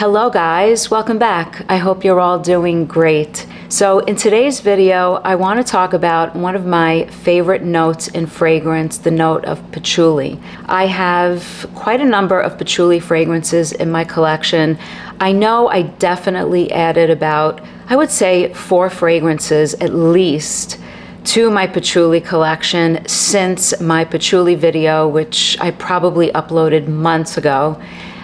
Hello guys, welcome back. I hope you're all doing great. So in today's video, I want to talk about one of my favorite notes in fragrance, the note of patchouli. I have quite a number of patchouli fragrances in my collection. I know I definitely added about, I would say 4 fragrances at least to my patchouli collection since my patchouli video, which I probably uploaded months ago.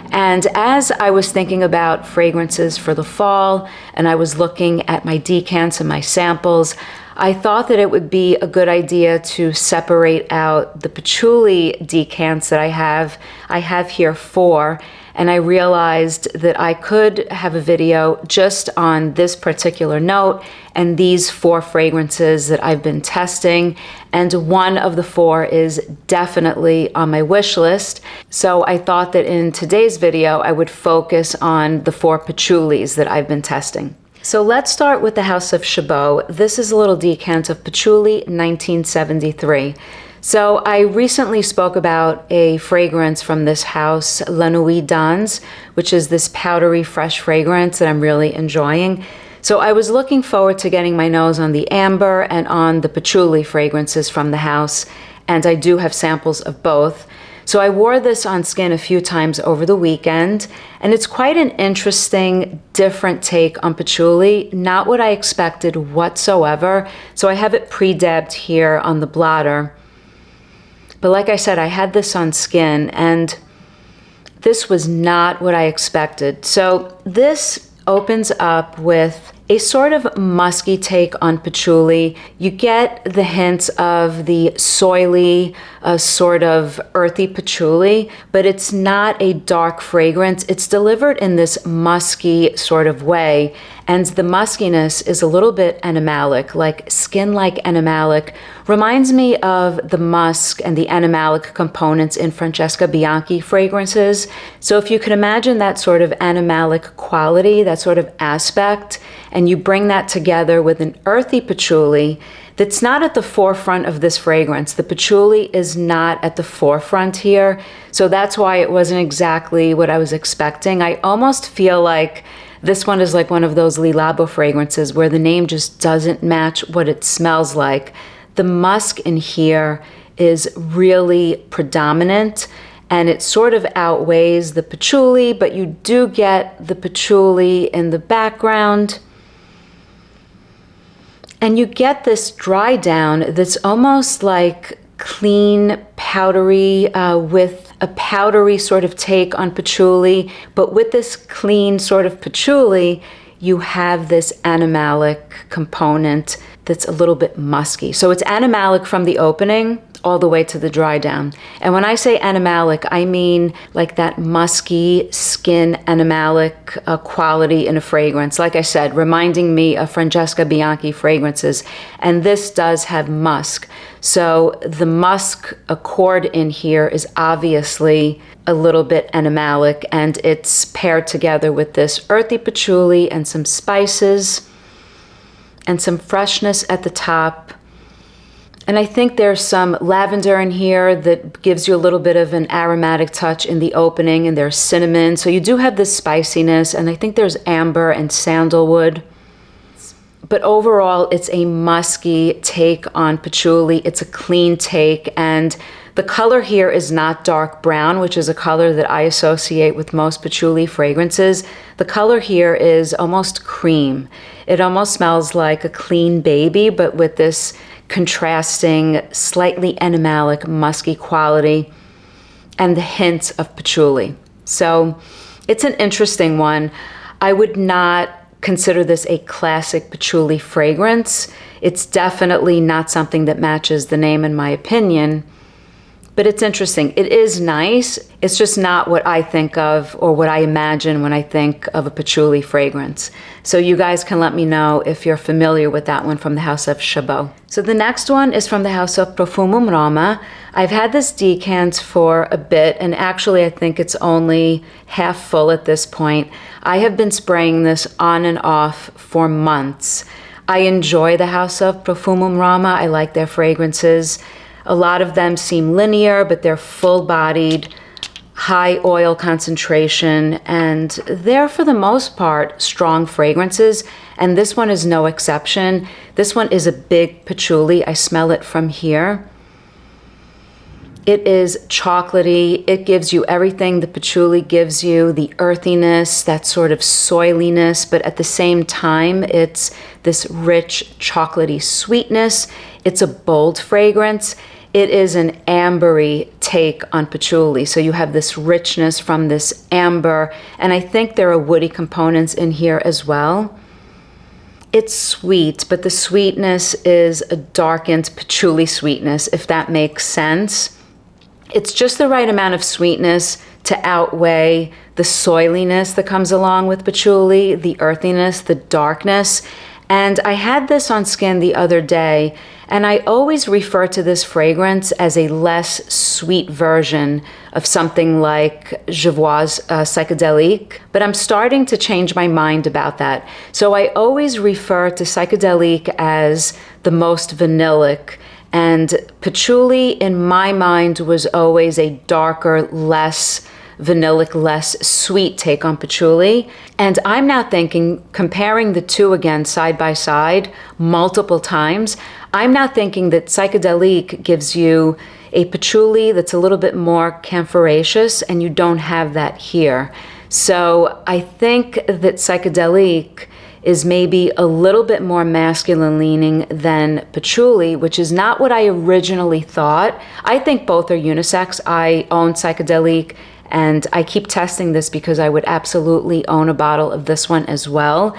And as I was thinking about fragrances for the fall and I was looking at my decants and my samples, I thought that it would be a good idea to separate out the patchouli decants that I have. I have here 4, and I realized that I could have a video just on this particular note and these 4 fragrances that I've been testing, and one of the 4 is definitely on my wish list. So I thought that in today's video I would focus on the 4 patchoulis that I've been testing. So let's start with the House of Chabaud. This is a little decant of Patchouli 1973. So I recently spoke about a fragrance from this house, La Nuit Dans, which is this powdery fresh fragrance that I'm really enjoying. So I was looking forward to getting my nose on the amber and on the patchouli fragrances from the house, and I do have samples of both. So I wore this on skin a few times over the weekend, and it's quite an interesting, different take on patchouli, not what I expected whatsoever. So I have it pre-dabbed here on the blotter. But like I said, I had this on skin, and this was not what I expected. So this opens up with a sort of musky take on patchouli. You get the hints of the soily, sort of earthy patchouli, but it's not a dark fragrance. It's delivered in this musky sort of way, and the muskiness is a little bit animalic, like skin-like animalic. Reminds me of the musk and the animalic components in Francesca Bianchi fragrances. So if you can imagine that sort of animalic quality, that sort of aspect, and you bring that together with an earthy patchouli that's not at the forefront of this fragrance. The patchouli is not at the forefront here, so that's why it wasn't exactly what I was expecting. I almost feel like this one is like one of those Le Labo fragrances where the name just doesn't match what it smells like. The musk in here is really predominant, and it sort of outweighs the patchouli, but you do get the patchouli in the background. And you get this dry down that's almost like clean, powdery, with a powdery sort of take on patchouli, but with this clean sort of patchouli, you have this animalic component that's a little bit musky. So it's animalic from the opening all the way to the dry down. And when I say animalic, I mean like that musky skin animalic quality in a fragrance. Like I said, reminding me of Francesca Bianchi fragrances. And this does have musk. So the musk accord in here is obviously a little bit animalic, and it's paired together with this earthy patchouli and some spices and some freshness at the top. And I think there's some lavender in here that gives you a little bit of an aromatic touch in the opening, and there's cinnamon. So you do have this spiciness, and I think there's amber and sandalwood. But overall, it's a musky take on patchouli. It's a clean take, and the color here is not dark brown, which is a color that I associate with most patchouli fragrances. The color here is almost cream. It almost smells like a clean baby, but with this contrasting, slightly animalic, musky quality and the hints of patchouli. So it's an interesting one. I would not consider this a classic patchouli fragrance. It's definitely not something that matches the name in my opinion, but it's interesting. It is nice. It's just not what I think of or what I imagine when I think of a patchouli fragrance. So you guys can let me know if you're familiar with that one from the House of Chabaud. So the next one is from the House of Profumum Roma. I've had this decant for a bit, and actually I think it's only half full at this point. I have been spraying this on and off for months. I enjoy the House of Profumum Roma. I like their fragrances. A lot of them seem linear, but they're full-bodied. high oil concentration, and they're for the most part strong fragrances, and this one is no exception. This one is a big patchouli. I smell it from here. It is chocolatey. It gives you everything the patchouli gives you, the earthiness, that sort of soiliness, but at the same time, it's this rich chocolatey sweetness. It's a bold fragrance. It is an ambery take on patchouli. So you have this richness from this amber, and I think there are woody components in here as well. It's sweet, but the sweetness is a darkened patchouli sweetness, if that makes sense. It's just the right amount of sweetness to outweigh the soiliness that comes along with patchouli, the earthiness, the darkness. And I had this on skin the other day, and I always refer to this fragrance as a less sweet version of something like Chabaud's Psychedelique, but I'm starting to change my mind about that. So I always refer to Psychedelique as the most vanillic, and patchouli in my mind was always a darker, less vanillic, less sweet take on patchouli. And I'm now thinking, comparing the two again side by side multiple times, I'm now thinking that Psychedelique gives you a patchouli that's a little bit more camphoraceous, and you don't have that here. So I think that Psychedelique is maybe a little bit more masculine leaning than patchouli, which is not what I originally thought. I think both are unisex. I own Psychedelique, and I keep testing this because I would absolutely own a bottle of this one as well.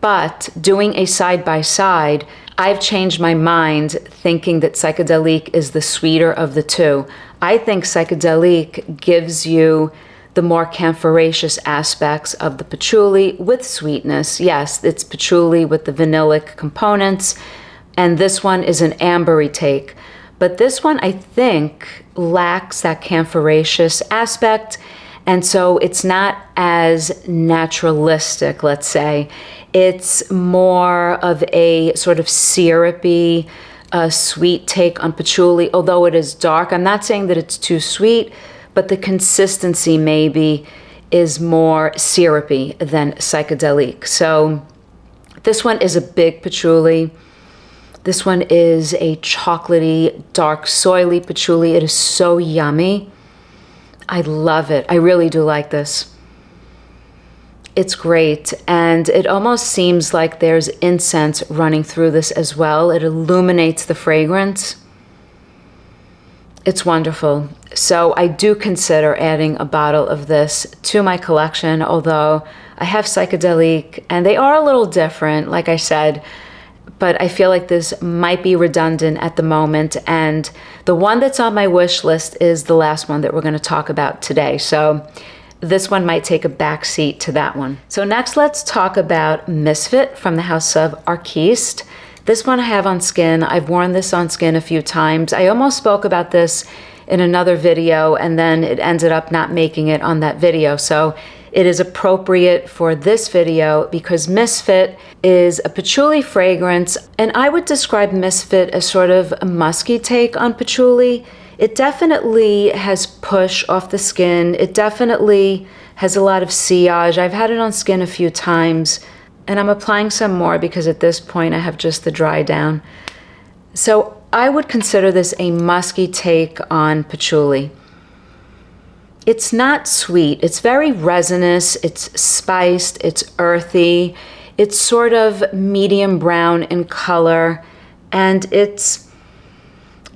But doing a side-by-side, I've changed my mind thinking that Psychedelique is the sweeter of the two. I think Psychedelique gives you the more camphoraceous aspects of the patchouli with sweetness. Yes, it's patchouli with the vanillic components, and this one is an ambery take. But this one, I think, lacks that camphoraceous aspect, and so it's not as naturalistic, let's say. It's more of a sort of syrupy, sweet take on patchouli, although it is dark. I'm not saying that it's too sweet, but the consistency maybe is more syrupy than Psychedelique. So this one is a big patchouli. This one is a chocolatey, dark, soily patchouli. It is so yummy. I love it. I really do like this. It's great, and it almost seems like there's incense running through this as well. It illuminates the fragrance. It's wonderful. So I do consider adding a bottle of this to my collection, although I have Psychedelique, and they are a little different, like I said, but I feel like this might be redundant at the moment, and the one that's on my wish list is the last one that we're going to talk about today. So this one might take a back seat to that one. So next, let's talk about Misfit from the house of Arquiste. This one I have on skin. I've worn this on skin a few times. I almost spoke about this in another video, and then it ended up not making it on that video. So it is appropriate for this video because Misfit is a patchouli fragrance, and I would describe Misfit as sort of a musky take on patchouli. It definitely has push off the skin. It definitely has a lot of sillage. I've had it on skin a few times, and I'm applying some more because at this point I have just the dry down. So I would consider this a musky take on patchouli. It's not sweet. It's very resinous. It's spiced. It's earthy. It's sort of medium brown in color, and it's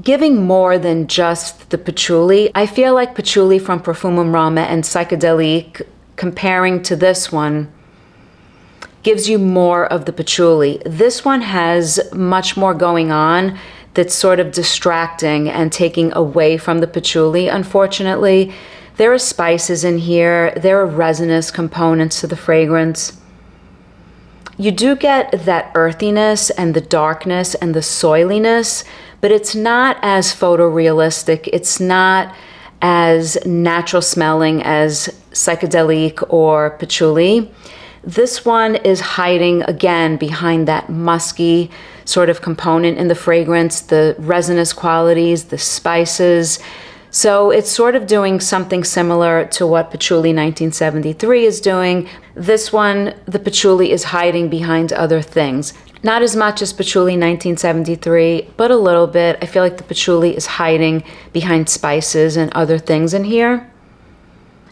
giving more than just the patchouli. I feel like patchouli from Profumum, Roma, and Psychedelique, comparing to this one, gives you more of the patchouli. This one has much more going on that's sort of distracting and taking away from the patchouli, unfortunately. There are spices in here. There are resinous components to the fragrance. You do get that earthiness and the darkness and the soiliness, but it's not as photorealistic. It's not as natural smelling as Psychedelique or Patchouli. This one is hiding again behind that musky sort of component in the fragrance, the resinous qualities, the spices. So it's sort of doing something similar to what Patchouli 1973 is doing. This one, the patchouli is hiding behind other things. Not as much as Patchouli 1973, but a little bit. I feel like the patchouli is hiding behind spices and other things in here.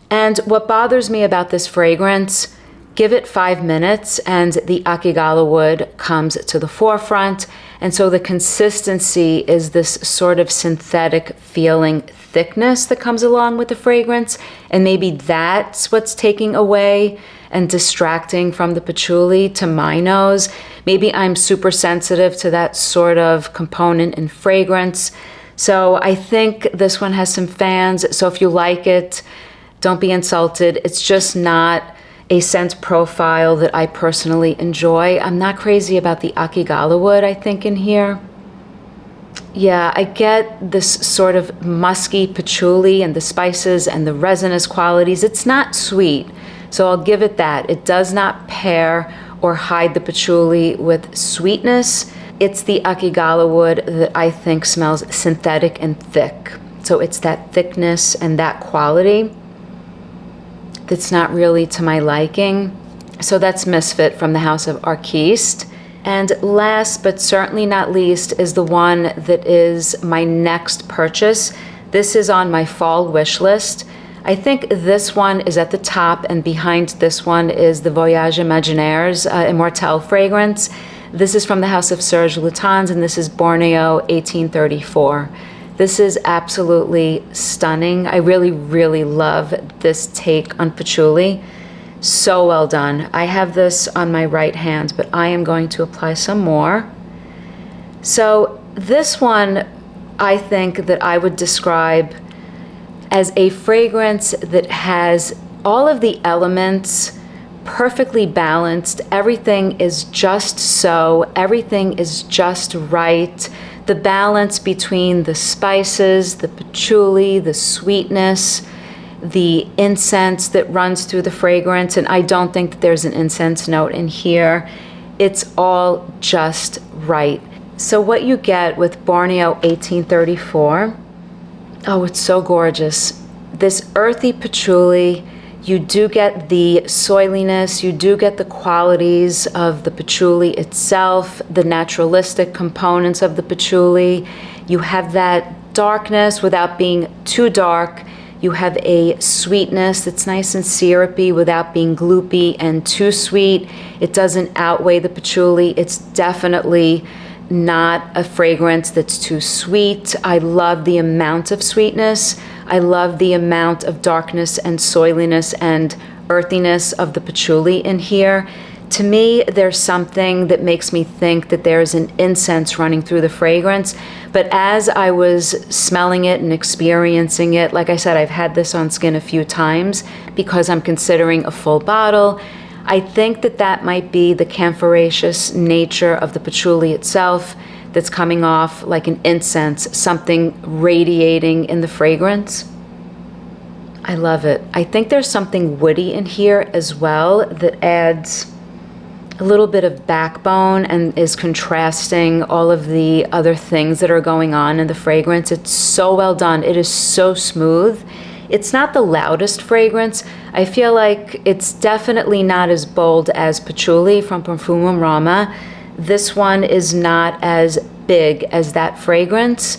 And what bothers me about this fragrance, give it 5 minutes and the Akigala wood comes to the forefront. And so the consistency is this sort of synthetic feeling thickness that comes along with the fragrance. And maybe that's what's taking away and distracting from the patchouli to my nose. Maybe I'm super sensitive to that sort of component in fragrance. So I think this one has some fans. So if you like it, don't be insulted. It's just not a scent profile that I personally enjoy. I'm not crazy about the Akigala wood, I think, in here. Yeah, I get this sort of musky patchouli and the spices and the resinous qualities. It's not sweet, so I'll give it that. It does not pair or hide the patchouli with sweetness. It's the Akigala wood that I think smells synthetic and thick. So it's that thickness and that quality that's not really to my liking. So that's Misfit from the house of Arquiste. And last but certainly not least is the one that is my next purchase. This is on my fall wish list. I think this one is at the top, and behind this one is the Voyage Imaginaire's Immortelle fragrance. This is from the house of Serge Lutens, and this is Borneo 1834. This is absolutely stunning. I really, really love this take on patchouli. So well done. I have this on my right hand, but I am going to apply some more. So this one, I think that I would describe as a fragrance that has all of the elements perfectly balanced. Everything is just so. Everything is just right. The balance between the spices, the patchouli, the sweetness, the incense that runs through the fragrance, and I don't think that there's an incense note in here. It's all just right. So what you get with Borneo 1834, oh, it's so gorgeous. This earthy patchouli, you do get the soiliness, you do get the qualities of the patchouli itself, the naturalistic components of the patchouli. You have that darkness without being too dark. You have a sweetness that's nice and syrupy without being gloopy and too sweet. It doesn't outweigh the patchouli. It's definitely not a fragrance that's too sweet. I love the amount of sweetness. I love the amount of darkness and soiliness and earthiness of the patchouli in here. To me, there's something that makes me think that there's an incense running through the fragrance. But as I was smelling it and experiencing it, like I said, I've had this on skin a few times because I'm considering a full bottle. I think that that might be the camphoraceous nature of the patchouli itself that's coming off like an incense, something radiating in the fragrance. I love it. I think there's something woody in here as well that adds a little bit of backbone and is contrasting all of the other things that are going on in the fragrance. It's so well done. It is so smooth. It's not the loudest fragrance. I feel like it's definitely not as bold as Patchouli from Profumum Roma. This one is not as big as that fragrance,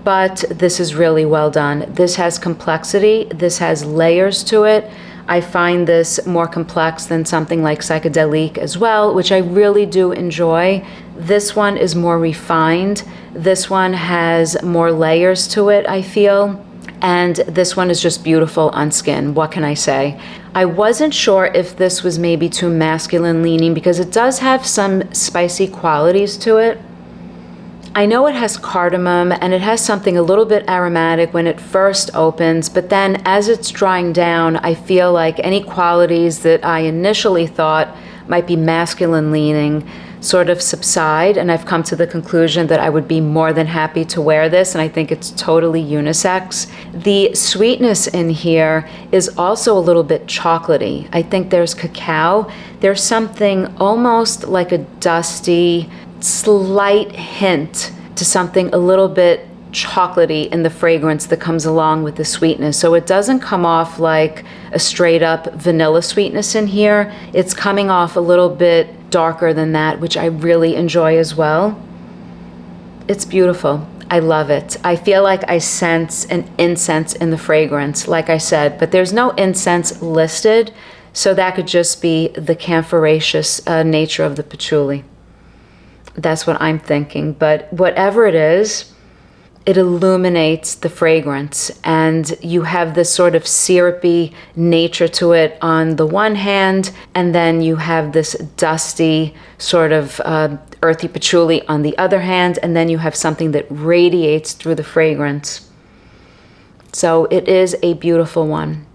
but this is really well done. This has complexity. This has layers to it. I find this more complex than something like Psychedelique as well, which I really do enjoy. This one is more refined. This one has more layers to it, I feel. And this one is just beautiful on skin. What can I say? I wasn't sure if this was maybe too masculine leaning because it does have some spicy qualities to it. I know it has cardamom and it has something a little bit aromatic when it first opens, but then as it's drying down, I feel like any qualities that I initially thought might be masculine leaning sort of subside, and I've come to the conclusion that I would be more than happy to wear this, and I think it's totally unisex. The sweetness in here is also a little bit chocolatey. I think there's cacao. There's something almost like a dusty, slight hint to something a little bit chocolatey in the fragrance that comes along with the sweetness. So it doesn't come off like a straight up vanilla sweetness in here. It's coming off a little bit darker than that, which I really enjoy as well. It's beautiful. I love it. I feel like I sense an incense in the fragrance, like I said, but there's no incense listed, so that could just be the camphoraceous nature of the patchouli. That's what I'm thinking, but whatever it is, it illuminates the fragrance, and you have this sort of syrupy nature to it on the one hand, and then you have this dusty sort of earthy patchouli on the other hand, and then you have something that radiates through the fragrance. So it is a beautiful one.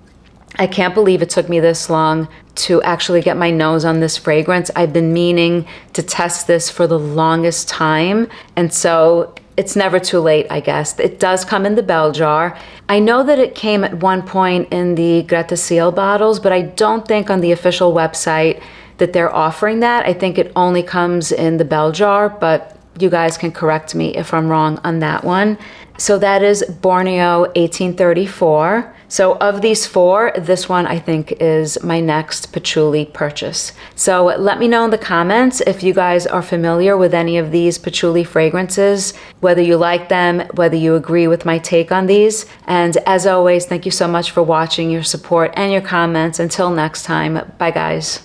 I can't believe it took me this long to actually get my nose on this fragrance. I've been meaning to test this for the longest time, and so it's never too late, I guess. It does come in the bell jar. I know that it came at one point in the Gratte-Ciel bottles, but I don't think on the official website that they're offering that. I think it only comes in the bell jar, but you guys can correct me if I'm wrong on that one. So that is Borneo 1834. So of these four, this one I think is my next patchouli purchase. So let me know in the comments if you guys are familiar with any of these patchouli fragrances, whether you like them, whether you agree with my take on these. And as always, thank you so much for watching, your support, and your comments. Until next time, bye guys.